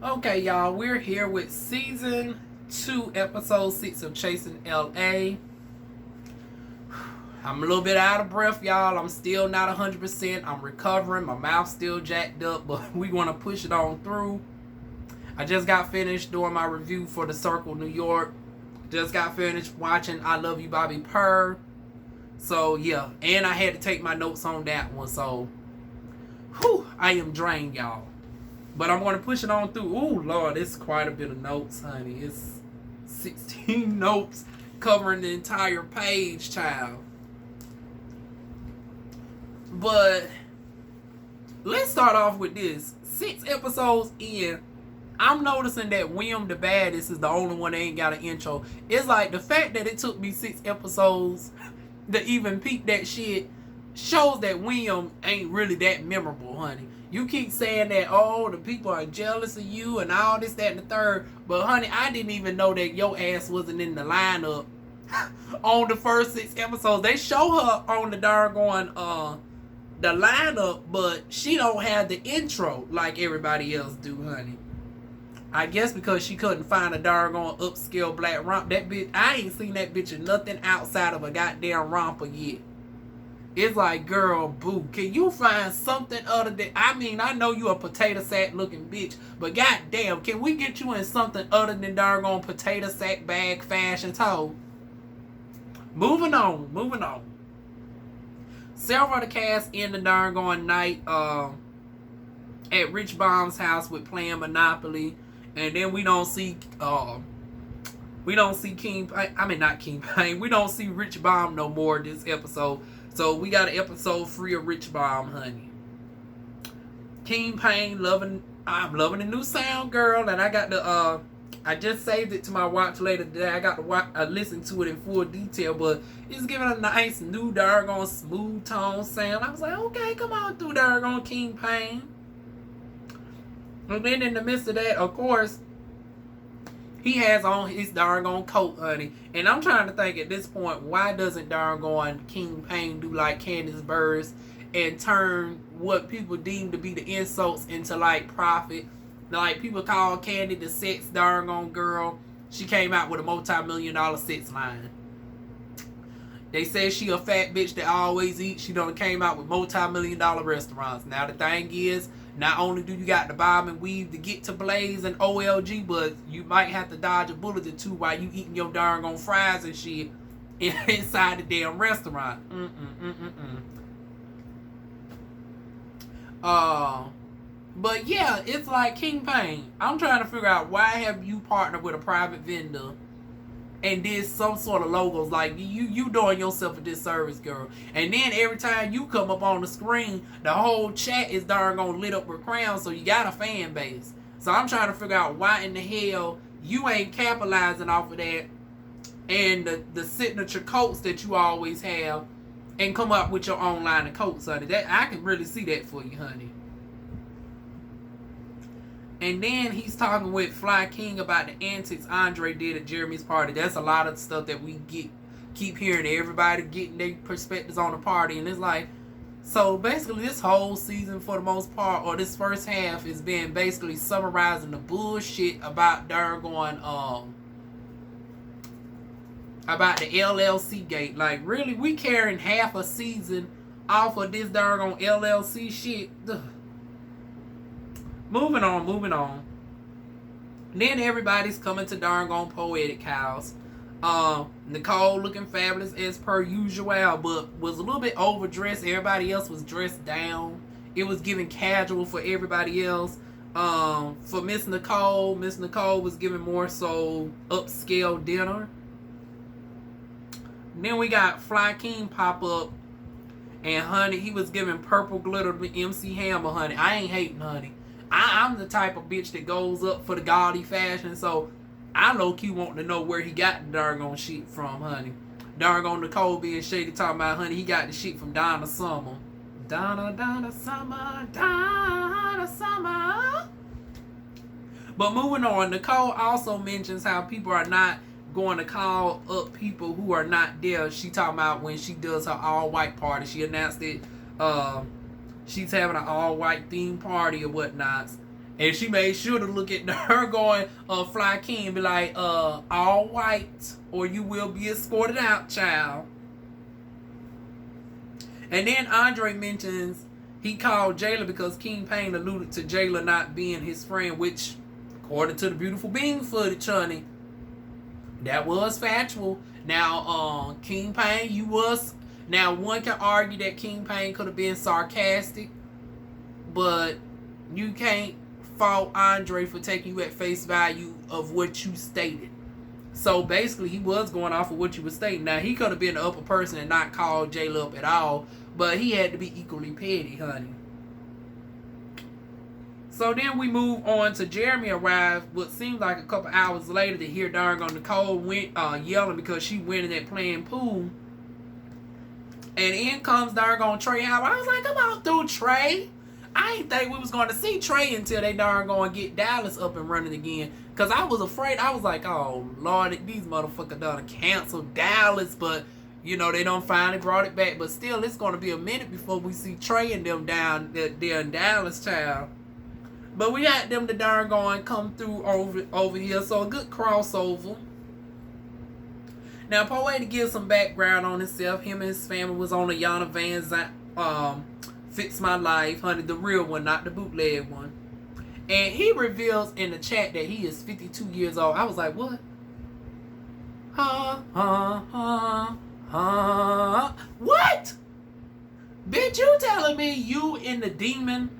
Okay, y'all, we're here with season 2, episode 6 of Chasing LA. I'm a little bit out of breath, y'all. I'm still not 100%. I'm recovering. My mouth's still jacked up, but we want to push it on through. I just got finished doing my review for The Circle New York. Just got finished watching I Love You, Bobby Purr. So, yeah. And I had to take my notes on that one. So, I am drained, y'all. But I'm going to push it on through. Ooh, Lord, it's quite a bit of notes, honey. It's 16 notes covering the entire page, child. But let's start off with this. 6 episodes in, I'm noticing that William the Baddest is the only one that ain't got an intro. It's like the fact that it took me 6 episodes to even peep that shit shows that William ain't really that memorable, honey. You keep saying that, oh, the people are jealous of you and all this, that, and the third. But, honey, I didn't even know that your ass wasn't in the lineup on the first 6 episodes. They show her on the doggone, the lineup, but she don't have the intro like everybody else do, honey. I guess because she couldn't find a doggone upscale black romp. That bitch, I ain't seen that bitch in nothing outside of a goddamn romper yet. It's like, girl, boo, can you find something other than... I mean, I know you a potato sack looking bitch, but goddamn, can we get you in something other than doggone potato sack bag fashion toe? Moving on. Several of the cast in the doggone night at Rich Baum's house with playing Monopoly, and then we don't see King... I mean, not King Payne. We don't see Rich Baum no more this episode. So we got an episode free of Rich Baum, honey. King Payne I'm loving the new sound, girl, and I got the I just saved it to my watch later today. I got to listen to it in full detail, but it's giving a nice new doggone smooth tone sound. I was like, okay, come on through doggone King Payne. And then in the midst of that, of course, he has on his doggone coat, honey. And I'm trying to think at this point, why doesn't doggone King Payne do like Candace Burris and turn what people deem to be the insults into like profit? Like, people call Candy the sex doggone girl. She came out with a multi-million-dollar sex line. They say she a fat bitch that always eats. She done came out with multi-million-dollar restaurants. Now the thing is, not only do you got the bob and weave to get to Blaze and OLG, but you might have to dodge a bullet or two while you eating your doggone fries and shit inside the damn restaurant. But yeah, it's like King Payne. I'm trying to figure out, why have you partnered with a private vendor and did some sort of logos? Like, you doing yourself a disservice, girl. And then every time you come up on the screen, the whole chat is darn lit up with crowns, so you got a fan base. So I'm trying to figure out why in the hell you ain't capitalizing off of that and the signature coats that you always have and come up with your own line of coats, honey. That I can really see that for you, honey. And then he's talking with Fly King about the antics Andre did at Jeremy's party. That's a lot of stuff that we keep hearing. Everybody getting their perspectives on the party. And it's like, so basically this whole season for the most part, or this first half, is been basically summarizing the bullshit about doggone about the LLC gate. Like, really, we carrying half a season off of this doggone LLC shit? Ugh. Moving on. Then everybody's coming to doggone Poetic House. Nicole looking fabulous as per usual, but was a little bit overdressed. Everybody else was dressed down. It was giving casual for everybody else. For Miss Nicole was giving more so upscale dinner. Then we got Fly King pop up, and honey, he was giving purple glitter to MC Hammer, honey. I ain't hating, honey. I'm the type of bitch that goes up for the gaudy fashion, so I low-key want to know where he got the doggone shit from, honey. Doggone Nicole being shady talking about, honey, he got the shit from Donna Summer. Donna Summer. But moving on, Nicole also mentions how people are not going to call up people who are not there. She talking about when she does her all-white party. She announced it, she's having an all-white theme party or whatnot. And she made sure to look at her going, Fly King, be like, all white, or you will be escorted out, child. And then Andre mentions he called Jayla because King Payne alluded to Jayla not being his friend, which, according to the beautiful being footage, honey, that was factual. Now, King Payne, you was... Now, one can argue that King Payne could have been sarcastic, but you can't fault Andre for taking you at face value of what you stated. So basically, he was going off of what you were stating. Now, he could have been the upper person and not called Jayla up at all, but he had to be equally petty, honey. So then we move on to Jeremy arrived what seemed like a couple hours later to hear doggone Nicole went yelling because she winning at playing pool. And in comes doggone Trey Howard. I was like, come on through, Trey. I didn't think we was going to see Trey until they darn going to get Dallas up and running again. Because I was afraid. I was like, oh, Lord, these motherfuckers done canceled Dallas. But, you know, they done finally brought it back. But still, it's going to be a minute before we see Trey and them down there in Dallas, child. But we got them to darn going come through over here. So a good crossover. Now, Poe to give some background on himself. Him and his family was on a Yana Van Zandt, Fix My Life, honey, the real one, not the bootleg one. And he reveals in the chat that he is 52 years old. I was like, what? What? Bitch, you telling me you and the demon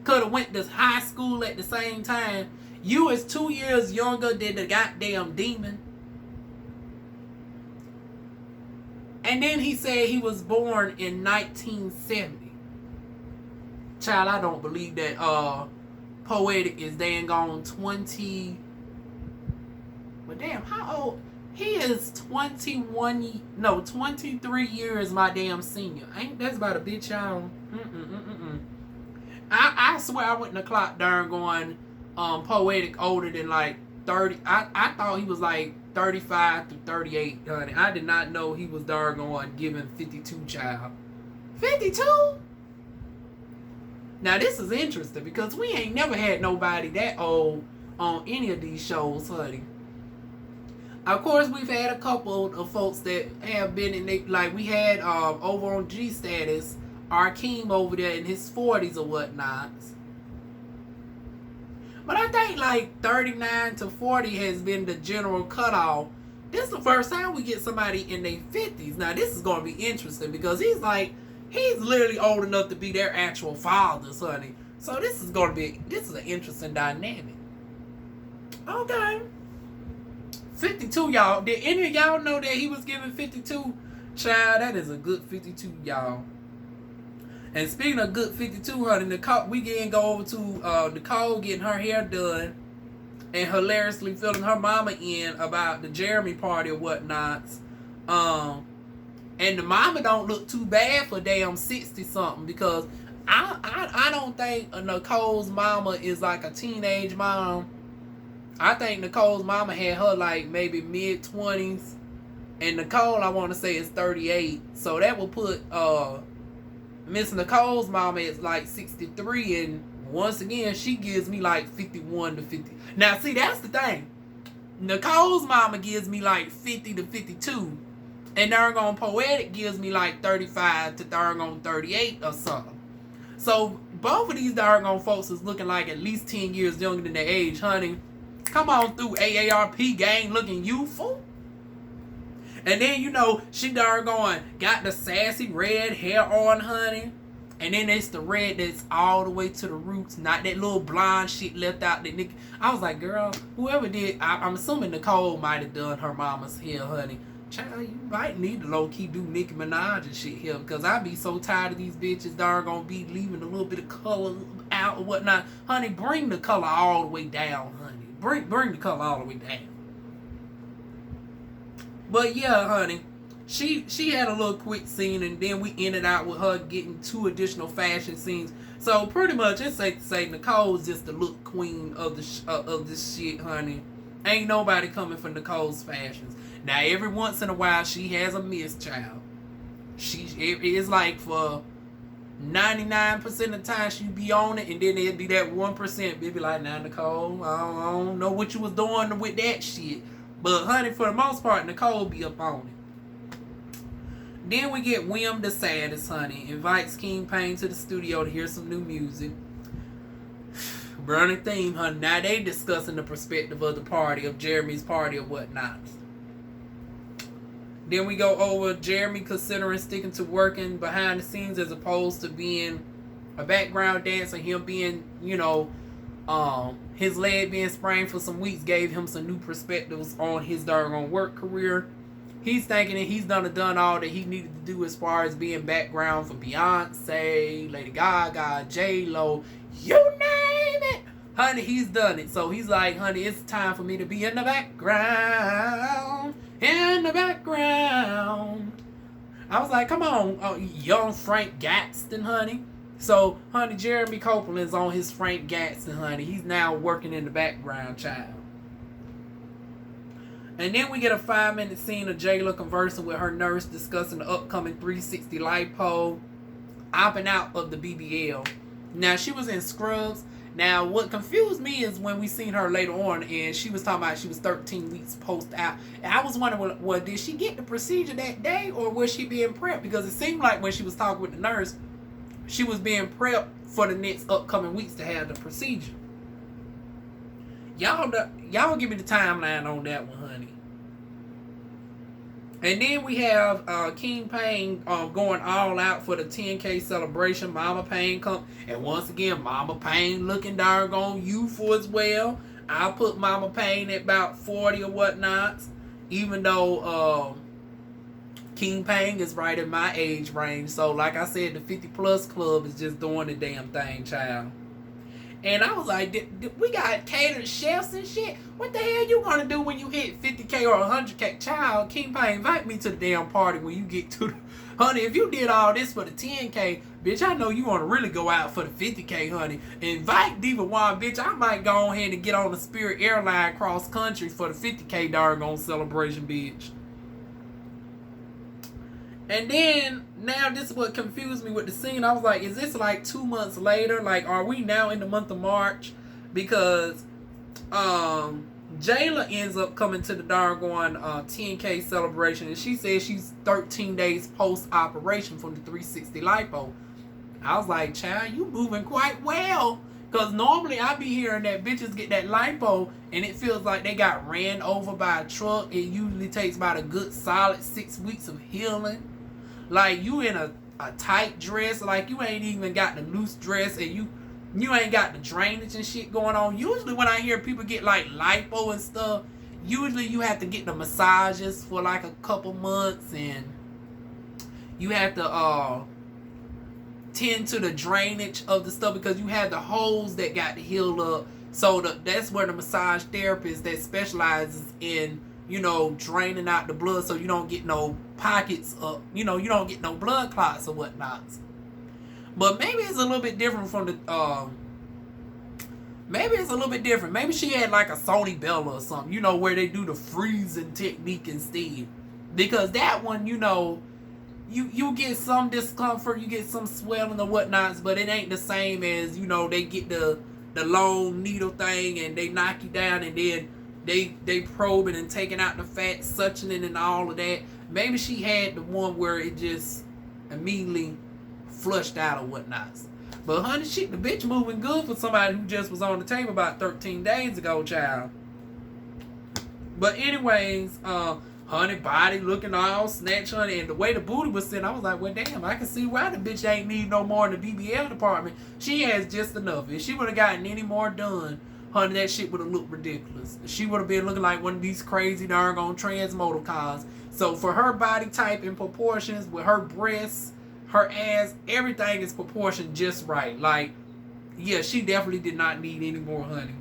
could have went to high school at the same time? You is 2 years younger than the goddamn demon. And then he said he was born in 1970. Child, I don't believe that Poetic is dang on 20. But damn, how old? He is 23 years my damn senior. Ain't that's about a bitch, y'all? I swear I wouldn't have clocked darn going Poetic older than like 30. I thought he was like 35 to 38, honey. I did not know he was darn going giving 52, child. 52? Now, this is interesting because we ain't never had nobody that old on any of these shows, honey. Of course, we've had a couple of folks that have been in they, like we had over on G Status, Arkeem over there in his 40s or whatnot. But I think like 39 to 40 has been the general cutoff. This is the first time we get somebody in their 50s. Now, this is going to be interesting because he's literally old enough to be their actual fathers, honey. So this is an interesting dynamic. Okay. 52, y'all. Did any of y'all know that he was giving 52? Child, that is a good 52, y'all. And speaking of good 52, honey, we can go over to Nicole getting her hair done and hilariously filling her mama in about the Jeremy party or whatnot. And the mama don't look too bad for damn 60-something because I don't think Nicole's mama is like a teenage mom. I think Nicole's mama had her like maybe mid-20s. And Nicole, I want to say, is 38. So that will put Miss Nicole's mama is like 63. And once again, she gives me like 51 to 50. Now, see, that's the thing. Nicole's mama gives me like 50 to 52. And Dargon Poetic gives me like 35 to Dargon 38 or something. So both of these Dargon folks is looking like at least 10 years younger than their age, honey. Come on through, AARP gang, looking youthful. And then, you know, she Dargon got the sassy red hair on, honey. And then it's the red that's all the way to the roots, not that little blonde shit left out that Nick. I was like, girl, whoever did, I'm assuming Nicole might have done her mama's hair, honey. Child, you might need to low-key do Nicki Minaj and shit here, because I be so tired of these bitches darn be leaving a little bit of color out or whatnot. Honey, bring the color all the way down, honey. Bring the color all the way down. But yeah, honey, she had a little quick scene, and then we ended out with her getting 2 additional fashion scenes. So pretty much, it's safe to say Nicole's just the look queen of this shit, honey. Ain't nobody coming for Nicole's fashions. Now, every once in a while, she has a miss, child. It's like for 99% of the time she be on it, and then it'd be that 1%. Be like, nah, Nicole, I don't know what you was doing with that shit. But honey, for the most part, Nicole be up on it. Then we get William the Saddest, honey. Invites King Payne to the studio to hear some new music. Burning theme, honey. Now they discussing the perspective of the party, of Jeremy's party or whatnot. Then we go over Jeremy considering sticking to working behind the scenes as opposed to being a background dancer. Him being, his leg being sprained for some weeks gave him some new perspectives on his doggone work career. He's thinking that he's done all that he needed to do as far as being background for Beyonce, Lady Gaga, J-Lo, you name it. Honey, he's done it. So he's like, honey, it's time for me to be in the background. In the background. I was like, come on, young Frank Gadsden, honey. So, honey, Jeremy Copeland's on his Frank Gadsden, honey. He's now working in the background, child. And then we get a 5-minute scene of Jayla conversing with her nurse, discussing the upcoming 360 lipo, opting out of the BBL. Now, she was in scrubs. Now, what confused me is when we seen her later on, and she was talking about she was 13 weeks post-out. And I was wondering, well, did she get the procedure that day, or was she being prepped? Because it seemed like when she was talking with the nurse, she was being prepped for the next upcoming weeks to have the procedure. Y'all give me the timeline on that one, honey. And then we have King Payne going all out for the 10K celebration. Mama Payne come, and once again, Mama Payne looking doggone youthful as well. I put Mama Payne at about 40 or whatnot, even though King Payne is right in my age range. So, like I said, the 50 plus club is just doing the damn thing, child. And I was like, we got catered chefs and shit. What the hell you gonna do when you hit 50K or 100K? Child, King Payne, invite me to the damn party when you get to the... Honey, if you did all this for the 10K, bitch, I know you want to really go out for the 50K, honey. Invite DivaWuan, bitch. I might go ahead and get on the Spirit Airline cross country for the 50K doggone celebration, bitch. And then, now this is what confused me with the scene. I was like, is this like 2 months later? Like, are we now in the month of March? Because Jayla ends up coming to the doggone 10K celebration. And she says she's 13 days post-operation from the 360 lipo. I was like, child, you moving quite well. Because normally I be hearing that bitches get that lipo and it feels like they got ran over by a truck. It usually takes about a good solid 6 weeks of healing. Like, you in a tight dress, like you ain't even got the loose dress, and you ain't got the drainage and shit going on. Usually when I hear people get like lipo and stuff, usually you have to get the massages for like a couple months, and you have to tend to the drainage of the stuff because you have the holes that got to heal up. So that's where the massage therapist that specializes in, draining out the blood so you don't get no pockets up, you don't get no blood clots or whatnot. But maybe it's a little bit different from the, maybe she had like a Sony Bella or something, where they do the freezing technique instead. Because that one, you get some discomfort, you get some swelling or whatnots, but it ain't the same as, they get the long needle thing and they knock you down and then they probing and taking out the fat, suctioning and all of that. Maybe she had the one where it just immediately flushed out or whatnot. But honey, the bitch moving good for somebody who just was on the table about 13 days ago, child. But anyways, honey, body looking all snatched, honey, and the way the booty was sitting, I was like, well, damn, I can see why the bitch ain't need no more in the BBL department. She has just enough. If she would have gotten any more done, honey, that shit would have looked ridiculous. She would have been looking like one of these crazy darn trans model cars. So for her body type and proportions, with her breasts, her ass, everything is proportioned just right. Like, yeah, she definitely did not need any more, honey.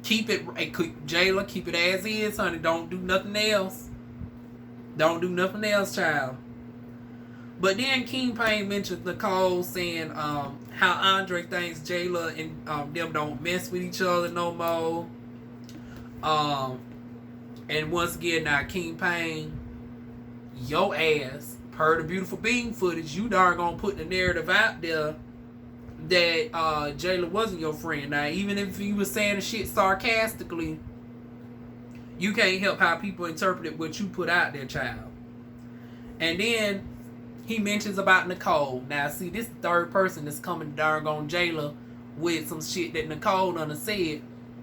Keep it, Jayla, keep it as is, honey. Don't do nothing else. Don't do nothing else, child. But then King Payne mentioned Nicole saying how Andre thinks Jayla and them don't mess with each other no more. And once again, now King Payne, your ass per the Beautiful Being footage, you darn gonna put the narrative out there that Jayla wasn't your friend. Now, even if you was saying the shit sarcastically, you can't help how people interpret what you put out there, child. And then he mentions about Nicole. Now, see, this third person that's coming to darn on Jayla with some shit that Nicole done said.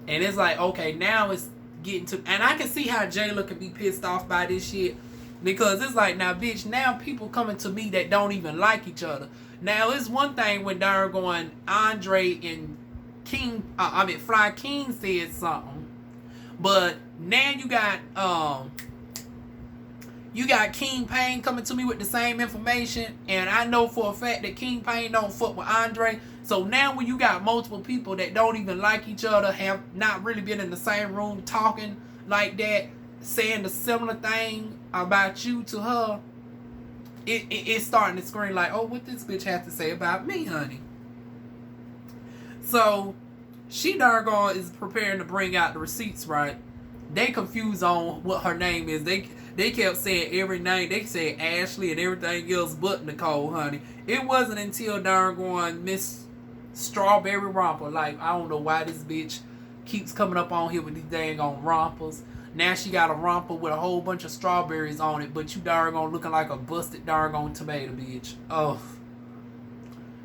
And it's like, okay, now it's getting to... And I can see how Jayla could be pissed off by this shit. Because it's like, now, bitch, now people coming to me that don't even like each other. Now, it's one thing when darn going Andre and Fly King said something. But now you got King Payne coming to me with the same information, and I know for a fact that King Payne don't fuck with Andre. So now when you got multiple people that don't even like each other, have not really been in the same room talking like that, saying the similar thing about you to her, it's starting to scream like, oh, what this bitch has to say about me, honey? So she darn gone is preparing to bring out the receipts, right? They confused on what her name is. They kept saying every name. They said Ashley and everything else but Nicole, honey. It wasn't until darn going Miss Strawberry Romper. Like, I don't know why this bitch keeps coming up on here with these dang on rompers. Now she got a romper with a whole bunch of strawberries on it, but you darn gone looking like a busted darn gone tomato, bitch. Oh.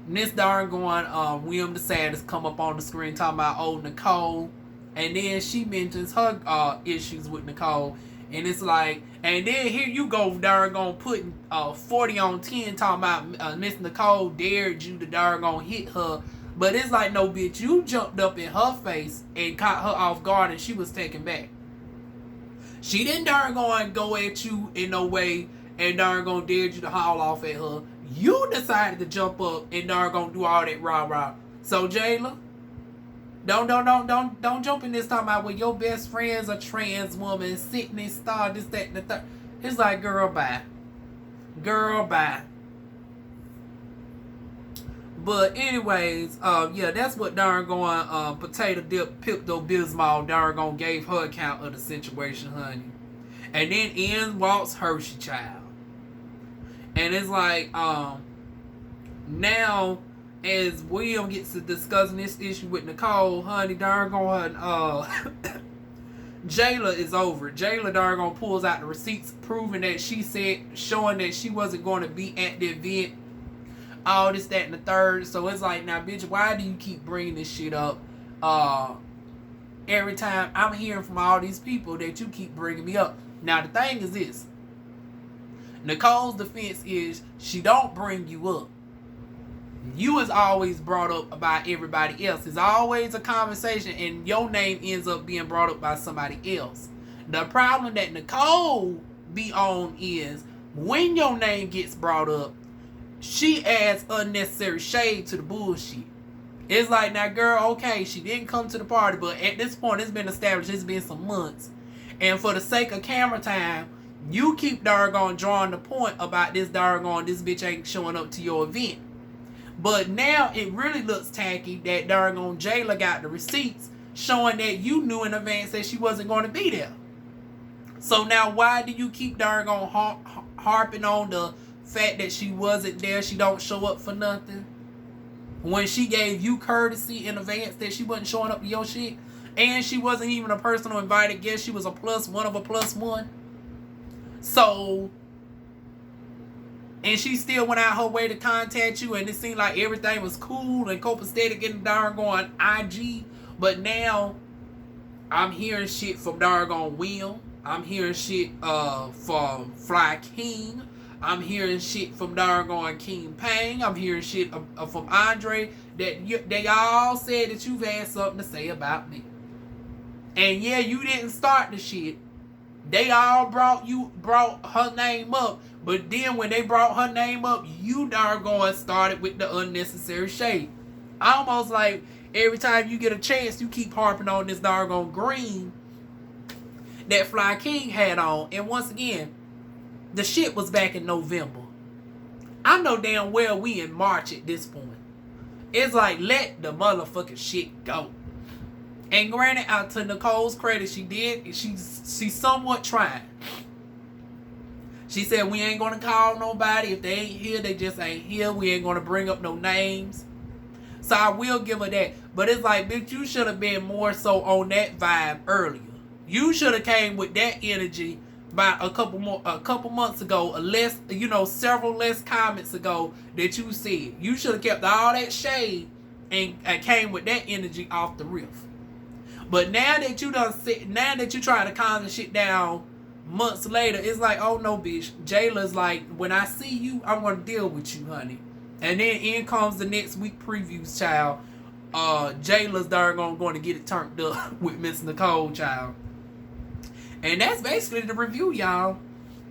And this darn going William the Saddest come up on the screen talking about old Nicole. And then she mentions her issues with Nicole. And it's like, and then here you go, darn gone putting 40 on 10 talking about Miss Nicole dared you to darn gone hit her. But it's like, no, bitch, you jumped up in her face and caught her off guard and she was taken back. She didn't darn gone go at you in no way and darn gone dared you to haul off at her. You decided to jump up and darn gonna do all that rah-rah. So, Jayla, don't jump in this talking about when your best friend's a trans woman, sitting and star, this, that, and the third. It's like, girl, bye. Girl, bye. But anyways, yeah, that's what darn going Potato Dip Pepto-Bismol darn gone gave her account of the situation, honey. And then in walks Hershey child. And it's like, now as William gets to discussing this issue with Nicole, honey, darn gone Jayla is over. Jayla darn gone pulls out the receipts proving that she said, showing that she wasn't going to be at the event. All this, that, and the third. So it's like, now, bitch, why do you keep bringing this shit up? Every time I'm hearing from all these people that you keep bringing me up. Now, the thing is this. Nicole's defense is she don't bring you up. You is always brought up about everybody else. It's always a conversation and your name ends up being brought up by somebody else. The problem that Nicole be on is when your name gets brought up, she adds unnecessary shade to the bullshit. It's like, now, girl, okay, she didn't come to the party, but at this point, it's been established, it's been some months. And for the sake of camera time, you keep darn drawing the point about this this bitch ain't showing up to your event. But now it really looks tacky that darn Jayla got the receipts showing that you knew in advance that she wasn't going to be there. So now why do you keep darn harping on the fact that she wasn't there, she don't show up for nothing, when she gave you courtesy in advance that she wasn't showing up to your shit, and she wasn't even a personal invited guest, she was a +1 of a +1. So, and she still went out her way to contact you, and it seemed like everything was cool and copacetic and darn going IG. But now I'm hearing shit from darn Will. I'm hearing shit from Fly King. I'm hearing shit from darn King Payne. I'm hearing shit from Andre that they all said that you've had something to say about me. And yeah, you didn't start the shit. They all brought her name up. But then when they brought her name up, you darn started with the unnecessary shade. Almost like every time you get a chance, you keep harping on this darn green that Fly King had on. And once again, the shit was back in November. I know damn well we in March at this point. It's like, let the motherfucking shit go. And granted, out to Nicole's credit, she somewhat tried. She said, we ain't going to call nobody. If they ain't here, they just ain't here. We ain't going to bring up no names. So I will give her that. But it's like, bitch, you should have been more so on that vibe earlier. You should have came with that energy about a couple months ago, less, several less comments ago that you said. You should have kept all that shade and came with that energy off the riff. But now that you trying to calm the shit down months later, it's like, oh no, bitch. Jayla's like, when I see you, I'm gonna deal with you, honey. And then in comes the next week previews, child. Jayla's going to get it turned up with Miss Nicole, child. And that's basically the review, y'all.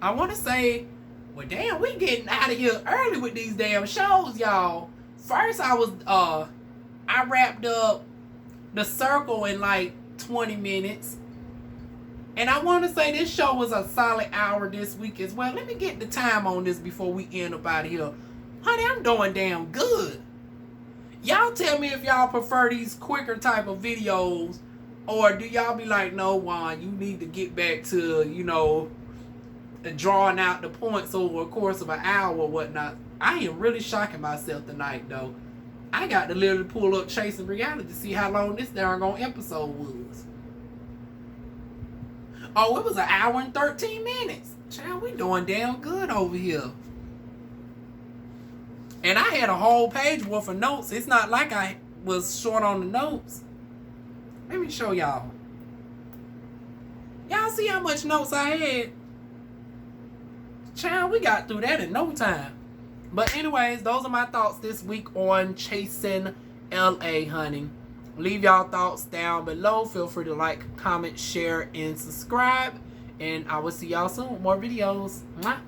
I want to say, well, damn, we getting out of here early with these damn shows, y'all. First, I wrapped up The Circle in like 20 minutes. And I want to say this show was a solid hour this week as well. Let me get the time on this before we end up out of here. Honey, I'm doing damn good. Y'all tell me if y'all prefer these quicker type of videos, or do y'all be like, no, Juan, you need to get back to, drawing out the points over a course of an hour or whatnot. I am really shocking myself tonight, though. I got to literally pull up Chasing Reality to see how long this doggone episode was. Oh, it was an hour and 13 minutes. Child, we doing damn good over here. And I had a whole page worth of notes. It's not like I was short on the notes. Let me show y'all. Y'all see how much notes I had? Child, we got through that in no time. But anyways, those are my thoughts this week on Chasing LA, honey. Leave y'all thoughts down below. Feel free to like, comment, share, and subscribe. And I will see y'all soon with more videos. Mwah.